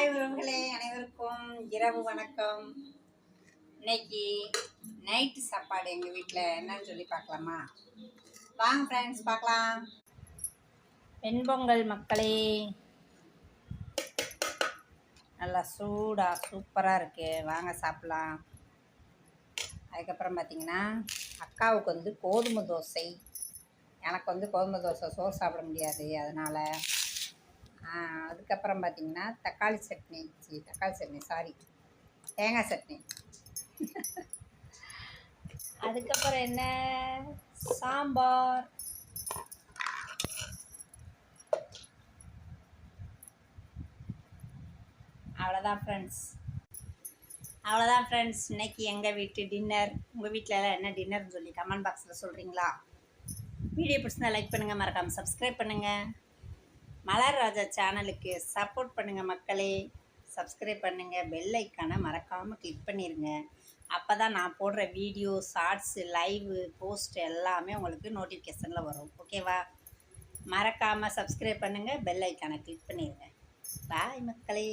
Hi உறவுகளே, அனைவருக்கும் இரவு வணக்கம். இன்னைக்கு நைட்டு சாப்பாடு எங்கள் வீட்டில் என்னன்னு சொல்லி பார்க்கலாமா? வாங்க ஃப்ரெண்ட்ஸ், பார்க்கலாம். வெண்பொங்கல் மக்களே, நல்லா சூடாக சூப்பராக இருக்குது. வாங்க சாப்பிட்லாம். அதுக்கப்புறம் பார்த்திங்கன்னா அக்காவுக்கு வந்து கோதுமை தோசை, எனக்கு வந்து கோதுமை தோசை சோறு சாப்பிட முடியாது, அதனால். அதுக்கப்புறம் பார்த்திங்கன்னா தக்காளி சட்னி, தேங்காய் சட்னி. அதுக்கப்புறம் என்ன, சாம்பார். அவ்வளோதான் ஃப்ரெண்ட்ஸ், இன்னைக்கு எங்கள் வீட்டு டின்னர். உங்கள் வீட்டில் எல்லாம் என்ன டின்னர்னு சொல்லி கமெண்ட் பாக்ஸில் சொல்கிறீங்களா? வீடியோ பிடிச்சிருந்தா லைக் பண்ணுங்கள், மறக்காமல் சப்ஸ்கிரைப் பண்ணுங்கள். மலர் ராஜா சேனலுக்கு சப்போர்ட் பண்ணுங்கள் மக்களே. சப்ஸ்கிரைப் பண்ணுங்கள், பெல் ஐக்கானை மறக்காமல் கிளிக் பண்ணிடுங்க. அப்போ தான் நான் போடுற வீடியோ, ஷார்ட்ஸு, லைவு, போஸ்ட் எல்லாமே உங்களுக்கு நோட்டிஃபிகேஷனில் வரும். ஓகேவா? மறக்காமல் சப்ஸ்கிரைப் பண்ணுங்கள், பெல் ஐக்கானை கிளிக் பண்ணிடுங்க. பாய் மக்களே.